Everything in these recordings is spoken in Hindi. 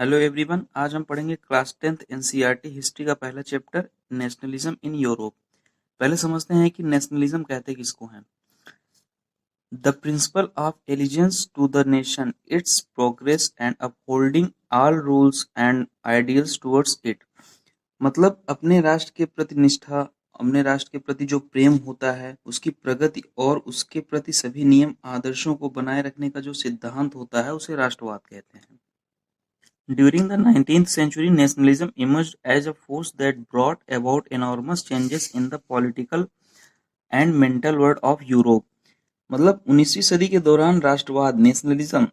हेलो एवरीवन, आज हम पढ़ेंगे क्लास 10th एनसीईआरटी हिस्ट्री का पहला चैप्टर नेशनलिज्म इन यूरोप। पहले समझते हैं कि नेशनलिज्म कहते किसको हैं। The principle of allegiance to the nation, its progress and upholding all rules and ideals towards it. मतलब अपने राष्ट्र के प्रति निष्ठा, अपने राष्ट्र के प्रति जो प्रेम होता है, उसकी प्रगति और उसके प्रति सभी नियम आदर्शों को बनाए रखने का जो सिद्धांत होता है उसे राष्ट्रवाद कहते हैं। During the 19th century, nationalism emerged as a force that brought about enormous changes in the political and mental world of Europe. मतलब 19वीं सदी के दौरान राष्ट्रवाद नेशनलिज्म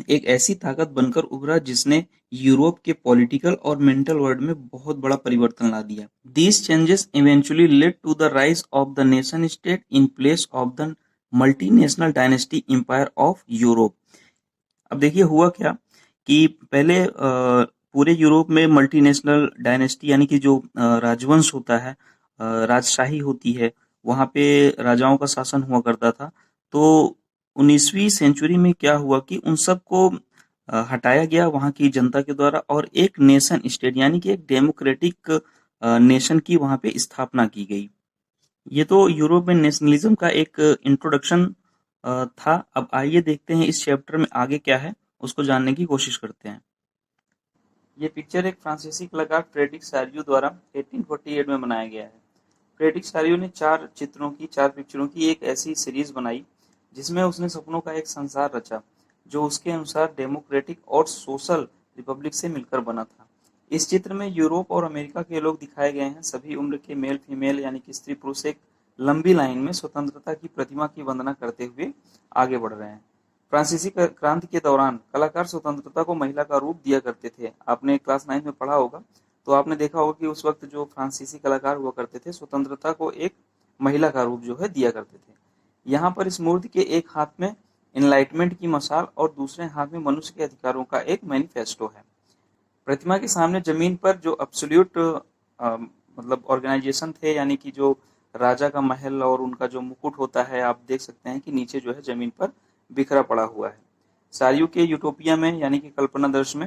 एक ऐसी ताकत बनकर उभरा जिसने यूरोप के पॉलिटिकल और मेंटल वर्ल्ड में बहुत बड़ा परिवर्तन ला दिया। These changes eventually led to the rise of the nation state in place of the multinational dynasty empire of Europe. अब देखिए हुआ क्या कि पहले पूरे यूरोप में मल्टीनेशनल डायनेस्टी यानी कि जो राजवंश होता है, राजशाही होती है, वहाँ पे राजाओं का शासन हुआ करता था। तो 19वीं सेंचुरी में क्या हुआ कि उन सब को हटाया गया वहाँ की जनता के द्वारा और एक नेशन स्टेट यानी कि एक डेमोक्रेटिक नेशन की वहाँ पे स्थापना की गई। ये तो यूरोप में नेशनलिज्म का एक इंट्रोडक्शन था। अब आइए देखते हैं इस चैप्टर में आगे क्या है, उसको जानने की कोशिश करते हैं। ये पिक्चर एक फ्रांसीसी कलाकार फ्रेडरिक सारियो द्वारा 1848 में बनाया गया है। फ्रेडरिक सारियो ने चार पिक्चरों की एक ऐसी सीरीज बनाई जिसमें उसने सपनों का एक संसार रचा जो उसके अनुसार डेमोक्रेटिक और सोशल रिपब्लिक से मिलकर बना था। इस चित्र में यूरोप और अमेरिका के लोग दिखाए गए हैं। सभी उम्र के मेल फीमेल यानी कि स्त्री पुरुष एक लंबी लाइन में स्वतंत्रता की प्रतिमा की वंदना करते हुए आगे बढ़ रहे हैं। फ्रांसीसी क्रांति के दौरान कलाकार स्वतंत्रता को महिला का रूप दिया करते थे। आपने क्लास 9 में पढ़ा होगा तो आपने देखा होगा कि उस वक्त जो फ्रांसीसी कलाकार हुआ करते थे स्वतंत्रता को एक महिला का रूप जो है दिया करते थे। यहाँ पर इस मूर्ति के एक हाथ में एनलाइटमेंट की मशाल और दूसरे हाथ में मनुष्य के अधिकारों का एक मैनिफेस्टो है। प्रतिमा के सामने जमीन पर जो एब्सोल्यूट मतलब ऑर्गेनाइजेशन थे यानी कि जो राजा का महल और उनका जो मुकुट होता है, आप देख सकते हैं कि नीचे जो है जमीन पर बिखरा पड़ा हुआ है। सारियो के यूटोपिया में यानी कि कल्पना दर्श में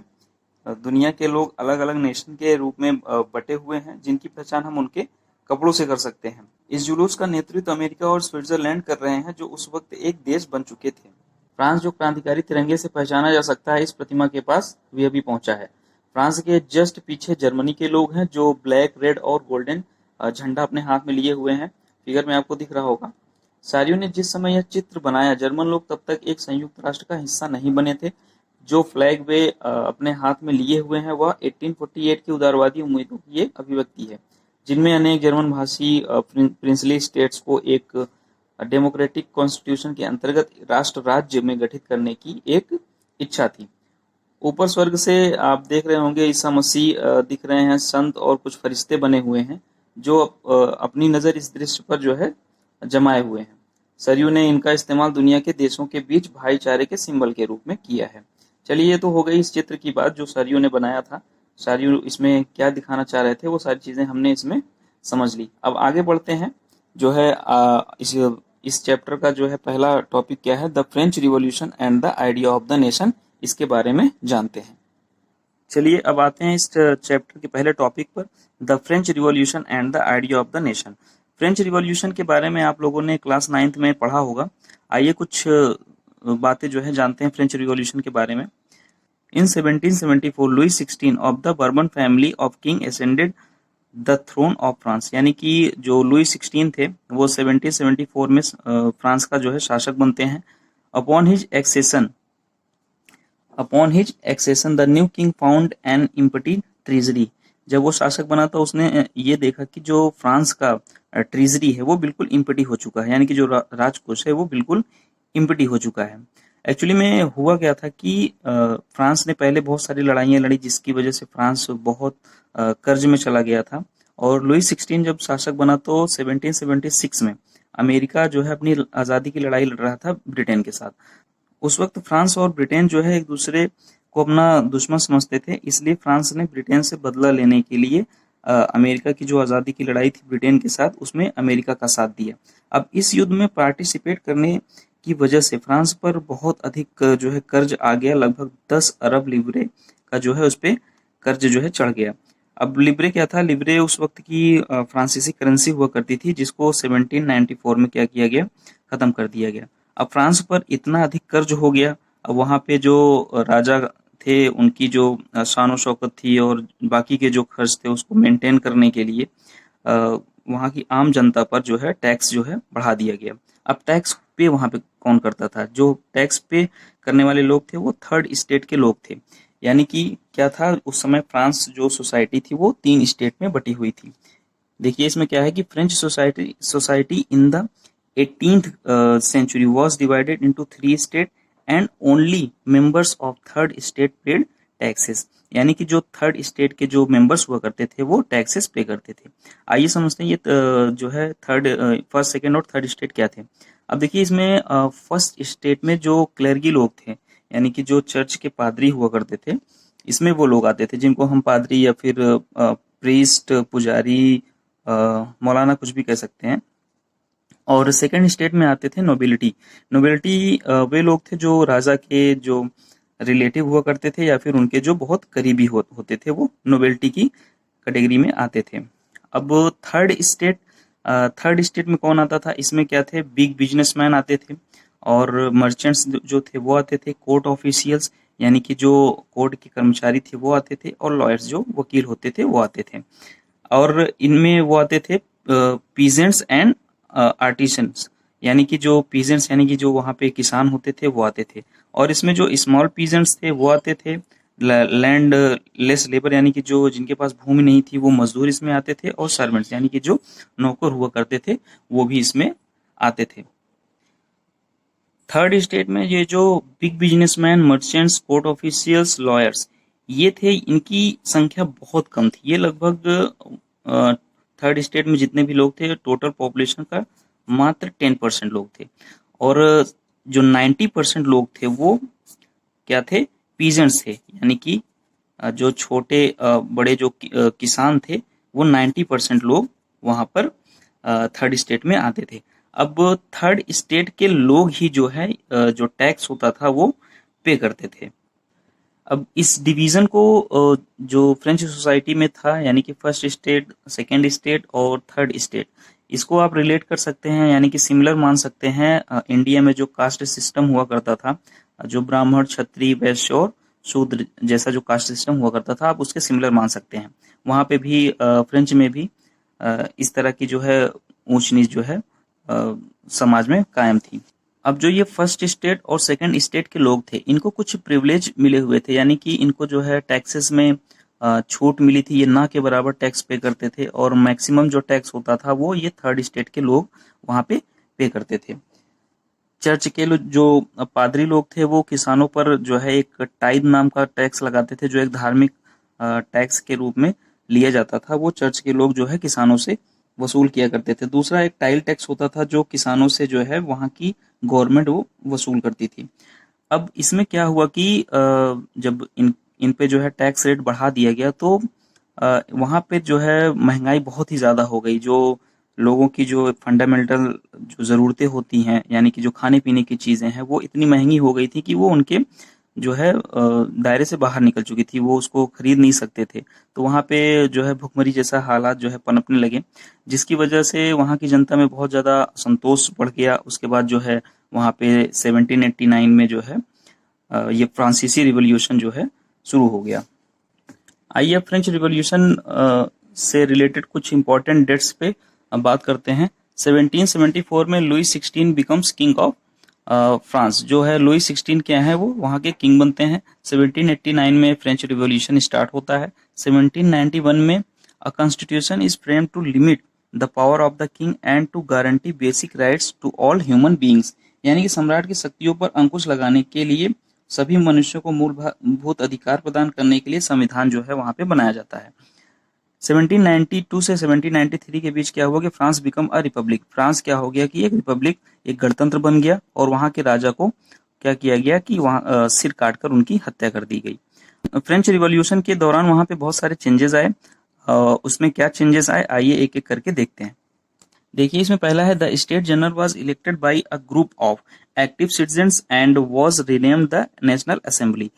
दुनिया के लोग अलग अलग नेशन के रूप में बटे हुए हैं जिनकी पहचान हम उनके कपड़ों से कर सकते हैं। इस जुलूस का नेतृत्व अमेरिका और स्विट्जरलैंड कर रहे हैं जो उस वक्त एक देश बन चुके थे। फ्रांस जो क्रांतिकारी तिरंगे से पहचाना जा सकता है इस प्रतिमा के पास भी अभी पहुंचा है। फ्रांस के जस्ट पीछे जर्मनी के लोग हैं जो ब्लैक, रेड और गोल्डन झंडा अपने हाथ में लिए हुए हैं। फिगर में आपको दिख रहा होगा। सारियो ने जिस समय यह चित्र बनाया जर्मन लोग तब तक एक संयुक्त राष्ट्र का हिस्सा नहीं बने थे। जो फ्लैग वे अपने हाथ में लिए हुए हैं वह 1848 की उदारवादी उम्मीदों की एक अभिव्यक्ति है जिनमें अनेक जर्मन भाषी प्रिंसली स्टेट्स को एक डेमोक्रेटिक कॉन्स्टिट्यूशन के अंतर्गत राष्ट्र राज्य में गठित करने की एक इच्छा थी। ऊपर स्वर्ग से आप देख रहे होंगे ईसा मसीह दिख रहे हैं, संत और कुछ फरिश्ते बने हुए हैं जो अपनी नजर इस दृश्य पर जो है जमाए हुए हैं। सरयू ने इनका इस्तेमाल दुनिया के देशों के बीच भाईचारे के सिंबल के रूप में किया है। चलिए, ये तो हो गई इस चित्र की बात जो सरयू ने बनाया था। सरयू इसमें क्या दिखाना चाह रहे थे वो सारी चीजें हमने इसमें समझ ली। अब आगे बढ़ते हैं जो है इस चैप्टर का जो है पहला टॉपिक क्या है, the French revolution and the idea of the nation. इसके बारे में जानते हैं। चलिए अब आते हैं इस चैप्टर के पहले टॉपिक पर, the French revolution and the idea of the nation. French revolution के बारे में आप लोगों ने क्लास 9th में पढ़ा होगा। आइए कुछ बातें जो है जानते हैं फ्रेंच रिवॉल्यूशन के बारे में। In 1774 Louis 16 of the Bourbon family of king ascended the throne of France, यानी कि जो लुई 16 थे वो 1774 में फ्रांस का जो है शासक बनते हैं। Upon his accession the new king found an empty treasury. जब वो शासक बना तो उसने ये देखा कि जो फ्रांस का ट्रेजरी है वो बिल्कुल इम्पटी हो चुका है, यानी कि जो राजकोष है वो बिल्कुल इम्पटी हो चुका है। एक्चुअली में हुआ क्या था कि फ्रांस ने पहले बहुत सारी लड़ाइयाँ लड़ी जिसकी वजह से फ्रांस बहुत कर्ज में चला गया था। और लुई 16 जब शासक बना तो 1776 में अमेरिका जो है अपनी आज़ादी की लड़ाई लड़ रहा था ब्रिटेन के साथ। उस वक्त फ्रांस और ब्रिटेन जो है एक दूसरे को अपना दुश्मन समझते थे, इसलिए फ्रांस ने ब्रिटेन से बदला लेने के लिए अमेरिका की जो आज़ादी की लड़ाई थी ब्रिटेन के साथ उसमें अमेरिका का साथ दिया। अब इस युद्ध में पार्टिसिपेट करने की वजह से फ्रांस पर बहुत अधिक जो है कर्ज आ गया। लगभग 10 अरब लिवरे का जो है उस पे कर्ज जो है चढ़ गया। अब लिब्रे क्या था, लिब्रे उस वक्त की फ्रांसीसी करेंसी हुआ करती थी, जिसको 1794 में क्या किया गया, खत्म कर दिया गया। अब फ्रांस पर इतना अधिक कर्ज हो गया, अब वहाँ पे जो राजा थे उनकी जो शान शौकत थी और बाकी के जो खर्च थे उसको मेंटेन करने के लिए वहाँ की आम जनता पर जो है टैक्स जो है बढ़ा दिया गया। अब टैक्स पे वहाँ पे कौन करता था, जो टैक्स पे करने वाले लोग थे वो थर्ड स्टेट के लोग थे। यानी कि क्या था, उस समय फ्रांस जो सोसाइटी थी वो 3 स्टेट में बटी हुई थी। देखिए इसमें क्या है कि French society in the 18th century was divided into 3 state and only members of third state paid taxes. यानी कि जो थर्ड स्टेट के जो मेंबर्स हुआ करते थे वो टैक्सेस पे करते थे। आइए समझते हैं ये जो है थर्ड, फर्स्ट, सेकंड और थर्ड स्टेट क्या थे। अब देखिए इसमें फर्स्ट स्टेट में जो क्लेर्गी लोग थे, यानी कि जो चर्च के पादरी हुआ करते थे, इसमें वो लोग आते थे जिनको हम पादरी या फिर प्रीस्ट, पुजारी, मौलाना कुछ भी कह सकते हैं। और सेकंड स्टेट में आते थे नोबिलिटी। नोबिलिटी वे लोग थे जो राजा के जो रिलेटिव हुआ करते थे या फिर उनके जो बहुत करीबी होते थे, वो नोबिलिटी की कैटेगरी में आते थे। अब थर्ड स्टेट में कौन आता था, इसमें क्या थे, बिग बिजनेसमैन आते थे और मर्चेंट्स जो थे वो आते थे, कोर्ट ऑफिशियल्स यानी कि जो कोर्ट के कर्मचारी थे वो आते थे, और लॉयर्स जो वकील होते थे वो आते थे। और इनमें वो आते थे पीजेंट्स एंड आर्टिसंस, यानी कि जो पीजेंट्स यानी कि जो वहाँ पे किसान होते थे वो आते थे। और इसमें जो स्मॉल पीजेंट्स थे वो आते थे, लैंड लेस लेबर यानी कि जो जिनके पास भूमि नहीं थी वो मजदूर इसमें आते थे, और सर्वेंट्स यानी कि जो नौकर हुआ करते थे वो भी इसमें आते थे। थर्ड स्टेट में ये जो big businessman, merchants, court officials, lawyers, ये थे, इनकी संख्या बहुत कम थी। ये लगभग थर्ड स्टेट में जितने भी लोग थे टोटल पॉपुलेशन का मात्र 10% लोग थे। और जो 90% लोग थे वो क्या थे, पीजेंट्स थे, यानी कि जो छोटे बड़े जो किसान थे वो 90% लोग वहां पर थर्ड स्टेट में आते थे। अब थर्ड स्टेट के लोग ही जो है जो टैक्स होता था वो पे करते थे। अब इस डिवीजन को जो फ्रेंच सोसाइटी में था, यानी कि फर्स्ट स्टेट, सेकेंड स्टेट और थर्ड स्टेट, इसको आप रिलेट कर सकते हैं, यानी कि सिमिलर मान सकते हैं इंडिया में जो कास्ट सिस्टम हुआ करता था, जो ब्राह्मण, क्षत्रिय, वैश्य और शूद्र जैसा जो कास्ट सिस्टम हुआ करता था, आप उसके सिमिलर मान सकते हैं। वहां पे भी फ्रेंच में भी इस तरह की जो है ऊंच नीच जो है समाज में कायम थी। अब जो ये फर्स्ट स्टेट और सेकंड स्टेट के लोग थे, इनको कुछ प्रिविलेज मिले हुए थे, यानी कि इनको जो है टैक्सेस में छूट मिली थी, ये ना के बराबर टैक्स पे करते थे, और मैक्सिमम जो टैक्स होता था वो ये थर्ड स्टेट के लोग वहां पे करते थे। चर्च के जो पादरी लोग थे वो किसानों पर जो है एक टाइद नाम का टैक्स लगाते थे, जो एक धार्मिक टैक्स के रूप में लिया जाता था। वो चर्च के लोग जो है किसानों से वसूल किया करते थे। दूसरा एक टाइल टैक्स होता था जो किसानों से जो है वहाँ की गवर्नमेंट वो वसूल करती थी। अब इसमें क्या हुआ कि जब इन पे जो है टैक्स रेट बढ़ा दिया गया तो वहाँ पे जो है महंगाई बहुत ही ज्यादा हो गई। जो लोगों की जो फंडामेंटल जो ज़रूरतें होती हैं, यानी कि जो खाने पीने की चीज़ें हैं, वो इतनी महंगी हो गई थी कि वो उनके जो है दायरे से बाहर निकल चुकी थी, वो उसको खरीद नहीं सकते थे। तो वहाँ पे जो है भुखमरी जैसा हालात जो है पनपने लगे, जिसकी वजह से वहाँ की जनता में बहुत ज़्यादा असंतोष बढ़ गया। उसके बाद जो है वहाँ पे 1789 में जो है ये फ्रांसीसी रिवॉल्यूशन जो है शुरू हो गया। आइए फ्रेंच रिवॉल्यूशन से रिलेटेड कुछ इंपॉर्टेंट डेट्स पे अब बात करते हैं। 1774 में Louis 16 becomes king of France. जो है लुई 16 क्या है, वो वहाँ के किंग बनते हैं। 1789 में फ्रेंच रिवॉल्यूशन स्टार्ट होता है। 1791 में a constitution is frame to limit the power of the king and to guarantee basic rights to all human beings, यानी कि सम्राट की शक्तियों पर अंकुश लगाने के लिए सभी मनुष्यों को मूलभूत अधिकार प्रदान करने के लिए संविधान जो है वहां पे बनाया जाता है। 1792 से 1793 के बीच क्या हुआ कि France become a republic. France क्या हो गया कि एक रिपब्लिक, एक गणतंत्र बन गया, और वहां के राजा को क्या किया गया कि वहां सिर काटकर उनकी हत्या कर दी गई। फ्रेंच रिवॉल्यूशन के दौरान वहां पे बहुत सारे चेंजेस आए। उसमें क्या चेंजेस आए, आइए एक एक करके देखते हैं। देखिए इसमें पहला है, the state general was elected by a group of active citizens and was renamed the national assembly.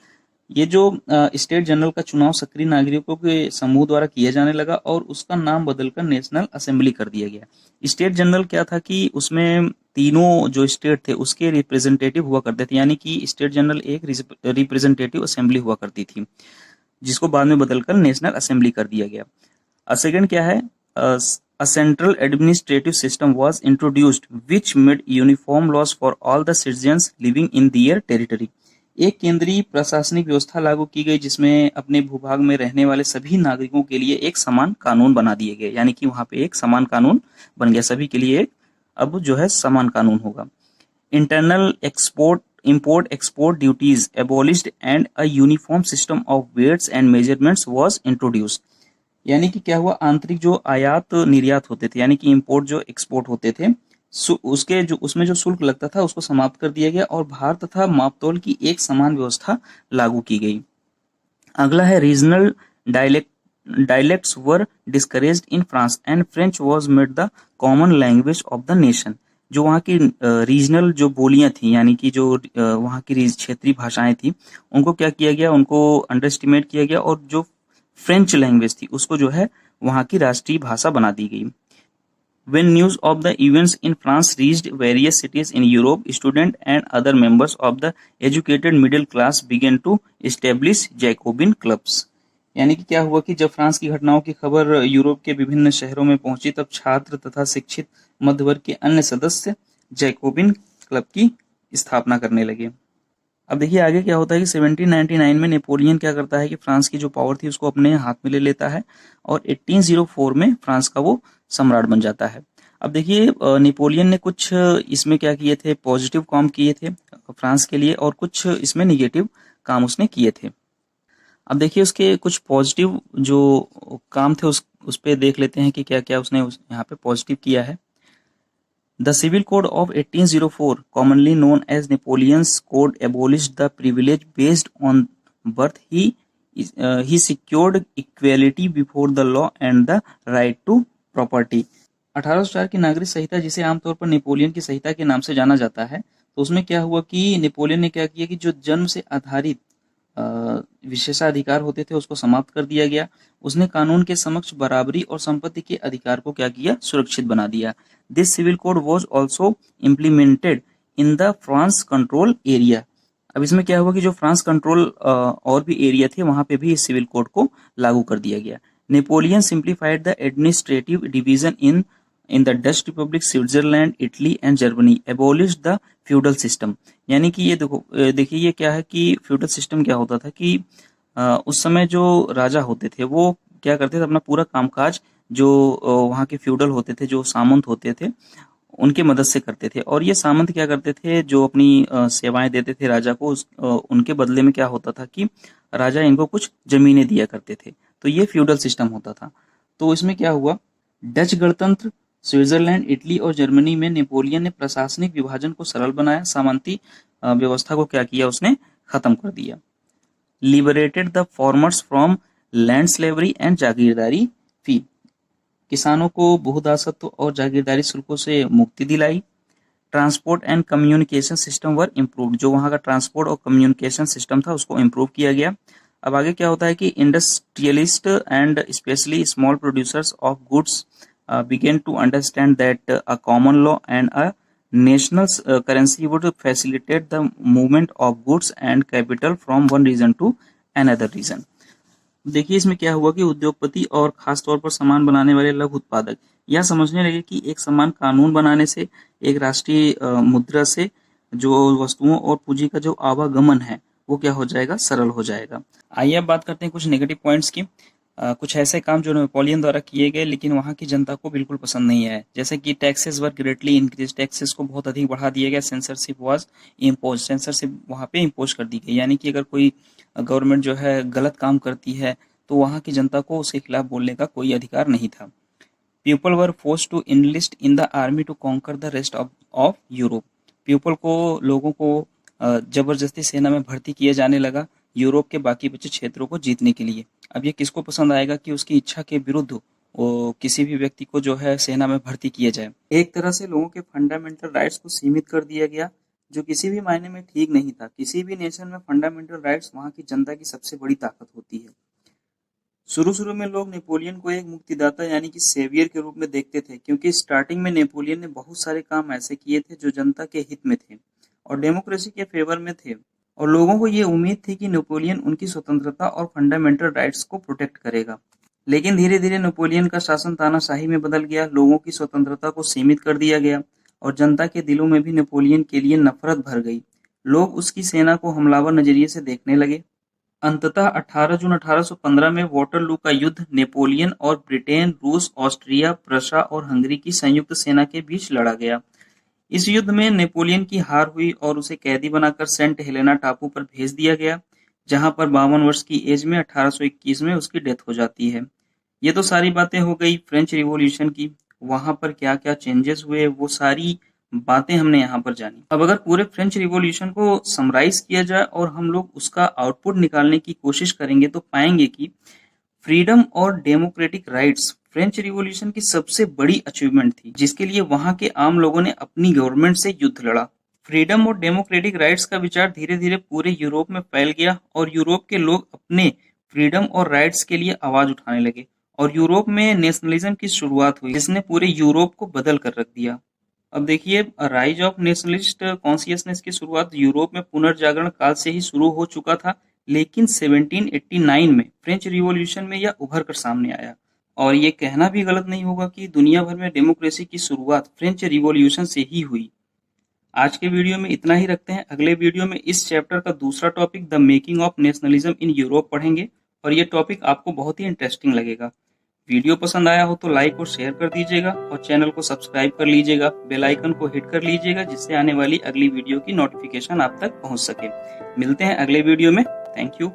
ये जो स्टेट जनरल का चुनाव सक्रिय नागरिकों के समूह द्वारा किया जाने लगा और उसका नाम बदलकर नेशनल असेंबली कर दिया गया। स्टेट जनरल क्या था कि उसमें तीनों जो स्टेट थे उसके रिप्रेजेंटेटिव हुआ करते थे, यानी कि स्टेट जनरल एक रिप्रेजेंटेटिव असेंबली हुआ करती थी, जिसको बाद में बदलकर नेशनल असेंबली कर दिया गया। सेकंड क्या है, a central administrative system was introduced which made uniform laws for all the citizens living in their territory। एक केंद्रीय प्रशासनिक व्यवस्था लागू की गई जिसमें अपने भूभाग में रहने वाले सभी नागरिकों के लिए एक समान कानून बना दिए गए, यानी कि वहां पे एक समान कानून बन गया, सभी के लिए एक अब जो है समान कानून होगा। Internal import export duties abolished and a uniform system of weights and measurements was introduced। यानी कि क्या हुआ, आंतरिक जो आयात निर्यात होते थे, यानी कि इंपोर्ट जो एक्सपोर्ट होते थे, उसके जो उसमें जो शुल्क लगता था उसको समाप्त कर दिया गया और भार तथा मापतोल की एक समान व्यवस्था लागू की गई। अगला है regional dialects were discouraged in France and French was made the common language of the nation. जो वहाँ की रीजनल जो बोलियां थी, यानी कि जो वहाँ की क्षेत्रीय भाषाएं थी, उनको क्या किया गया, उनको अंडर एस्टिमेट किया गया और जो फ्रेंच लैंग्वेज थी उसको जो है वहाँ की राष्ट्रीय भाषा बना दी गई। When news of the events in France reached various cities in Europe, students and other members of the educated middle class began to establish Jacobin clubs। यानी कि क्या हुआ कि जब फ्रांस की घटनाओं की खबर यूरोप के विभिन्न शहरों में पहुंची, तब छात्र तथा शिक्षित मध्य वर्ग के अन्य सदस्य जैकोबिन क्लब की स्थापना करने लगे। अब देखिए आगे क्या होता है कि 1799 में नेपोलियन क्या करता है कि फ्रांस की जो पावर थी उसको अपने हाथ में ले लेता है और 1804 में फ्रांस का वो सम्राट बन जाता है। अब देखिए नेपोलियन ने कुछ इसमें क्या किए थे, पॉजिटिव काम किए थे फ्रांस के लिए और कुछ इसमें निगेटिव काम उसने किए थे। अब देखिए उसके कुछ पॉजिटिव जो काम थे उस पे देख लेते हैं कि क्या क्या उसने यहाँ पे पॉजिटिव किया है। The Civil Code of 1804, commonly known as Napoleon's Code, abolished the privilege based on birth. He secured equality before the law and the right to property। 1804 की नागरिक संहिता, जिसे आमतौर पर नेपोलियन की संहिता के नाम से जाना जाता है, तो उसमें क्या हुआ कि नेपोलियन ने क्या किया कि जो जन्म से आधारित विशेषाधिकार होते थे उसको समाप्त कर दिया गया। उसने कानून के समक्ष बराबरी और संपत्ति के अधिकार को क्या किया, सुरक्षित बना दिया। This civil code was also implemented in the France control area. अब इसमें क्या हुआ कि जो फ्रांस कंट्रोल और भी एरिया थे वहां पे भी इस सिविल कोड को लागू कर दिया गया। Napoleon simplified the administrative division in the Dutch Republic, Switzerland, Italy and Germany, abolish the feudal system. यानी कि ये देखो देखिए ये क्या है कि फ्यूडल सिस्टम क्या होता था कि उस समय जो राजा होते थे वो क्या करते थे, अपना पूरा कामकाज जो वहाँ के फ्यूडल होते थे, जो सामंत होते थे, उनके मदद से करते थे। और ये सामंत क्या करते थे, जो अपनी सेवाएं देते थे राजा को, उनके बदले में क्या होता था कि राजा इनको कुछ जमीनें दिया करते थे। तो ये फ्यूडल सिस्टम होता था। तो इसमें क्या हुआ, डच गणतंत्र, स्विट्जरलैंड, इटली और जर्मनी में नेपोलियन ने प्रशासनिक विभाजन को सरल बनाया, सामंती व्यवस्था को क्या किया, उसने खत्म कर दिया। Liberated the farmers from land slavery and jagirdari fee. किसानों को बहुदासत्व और जागीरदारी शुल्कों से मुक्ति दिलाई। Transport and communication system were improved. जो वहां का ट्रांसपोर्ट और कम्युनिकेशन सिस्टम था उसको इम्प्रूव किया गया। अब आगे क्या होता है कि industrialist and specially small producers of goods began to understand that a common law and a national currency would facilitate the movement of goods and capital from one region to another region। देखिए इसमें क्या हुआ कि उद्योगपति और खास तौर पर सामान बनाने वाले लघु उत्पादक यह समझने लगे कि एक समान कानून बनाने से, एक राष्ट्रीय मुद्रा से जो वस्तुओं और पूंजी का जो आवागमन है वो क्या हो जाएगा, सरल हो जाएगा। आइए अब बात करते हैं कुछ नेगेटिव पॉइंट्स की। कुछ ऐसे काम जो नेपोलियन द्वारा किए गए लेकिन वहाँ की जनता को बिल्कुल पसंद नहीं आए, जैसे कि टैक्सेस वर ग्रेटली इंक्रीज। टैक्सेस को बहुत अधिक बढ़ा दिया गया। Censorship was impose. सेंसरशिप वहाँ पे इम्पोज कर दी गई, यानी कि अगर कोई गवर्नमेंट जो है गलत काम करती है तो वहाँ की जनता को उसके खिलाफ बोलने का कोई अधिकार नहीं था। People were forced to enlist in the army to conquer the rest of Europe. People को, लोगों को जबरदस्ती सेना में भर्ती किया जाने लगा यूरोप के बाकी बचे क्षेत्रों को जीतने के लिए। अब ये किसको पसंद आएगा कि उसकी इच्छा के विरुद्ध वो किसी भी व्यक्ति को जो है सेना में भर्ती किया जाए। एक तरह से लोगों के फंडामेंटल राइट्स को सीमित कर दिया गया, जो किसी भी मायने में ठीक नहीं था। किसी भी नेशन में फंडामेंटल राइट्स वहाँ की जनता की सबसे बड़ी ताकत होती है। शुरू में लोग नेपोलियन को एक मुक्तिदाता यानी कि सेवियर के रूप में देखते थे, क्योंकि स्टार्टिंग में नेपोलियन ने बहुत सारे काम ऐसे किए थे जो जनता के हित में थे और डेमोक्रेसी के फेवर में थे, और लोगों को ये उम्मीद थी कि नेपोलियन उनकी स्वतंत्रता और फंडामेंटल राइट्स को प्रोटेक्ट करेगा। लेकिन धीरे धीरे नेपोलियन का शासन तानाशाही में बदल गया, लोगों की स्वतंत्रता को सीमित कर दिया गया और जनता के दिलों में भी नेपोलियन के लिए नफरत भर गई। लोग उसकी सेना को हमलावर नजरिए से देखने लगे। अंततः 18 जून 1815 में वाटरलू का युद्ध नेपोलियन और ब्रिटेन, रूस, ऑस्ट्रिया, प्रशा और हंगरी की संयुक्त सेना के बीच लड़ा गया। इस युद्ध में नेपोलियन की हार हुई और उसे कैदी बनाकर सेंट हेलेना टापू पर भेज दिया गया, जहां पर 52 वर्ष की एज में 1821 में उसकी डेथ हो जाती है। ये तो सारी बातें हो गई फ्रेंच रिवॉल्यूशन की। वहां पर क्या क्या चेंजेस हुए वो सारी बातें हमने यहाँ पर जानी। अब अगर पूरे फ्रेंच रिवॉल्यूशन को समराइज किया जाए और हम लोग उसका आउटपुट निकालने की कोशिश करेंगे तो पाएंगे कि फ्रीडम और डेमोक्रेटिक राइट्स फ्रेंच रिवॉल्यूशन की सबसे बड़ी अचीवमेंट थी, जिसके लिए वहां के आम लोगों ने अपनी गवर्नमेंट से युद्ध लड़ा। फ्रीडम और डेमोक्रेटिक राइट्स का विचार धीरे धीरे पूरे यूरोप में फैल गया और यूरोप के लोग अपने फ्रीडम और राइट्स के लिए आवाज उठाने लगे और यूरोप में नेशनलिज्म की शुरुआत हुई, जिसने पूरे यूरोप को बदल कर रख दिया। अब देखिए, राइज ऑफ नेशनलिस्ट कॉन्शियसनेस की शुरुआत यूरोप में पुनर्जागरण काल से ही शुरू हो चुका था, लेकिन 1789 में फ्रेंच रिवॉल्यूशन में यह उभर कर सामने आया। और ये कहना भी गलत नहीं होगा कि दुनिया भर में डेमोक्रेसी की शुरुआत फ्रेंच रिवॉल्यूशन से ही हुई। आज के वीडियो में इतना ही रखते हैं। अगले वीडियो में इस चैप्टर का दूसरा topic the making of nationalism in Europe पढ़ेंगे और ये टॉपिक आपको बहुत ही इंटरेस्टिंग लगेगा। वीडियो पसंद आया हो तो लाइक और शेयर कर दीजिएगा और चैनल को सब्सक्राइब कर लीजिएगा, बेल आइकन को हिट कर लीजिएगा, जिससे आने वाली अगली वीडियो की नोटिफिकेशन आप तक पहुंच सके। मिलते हैं अगले वीडियो में। Thank you.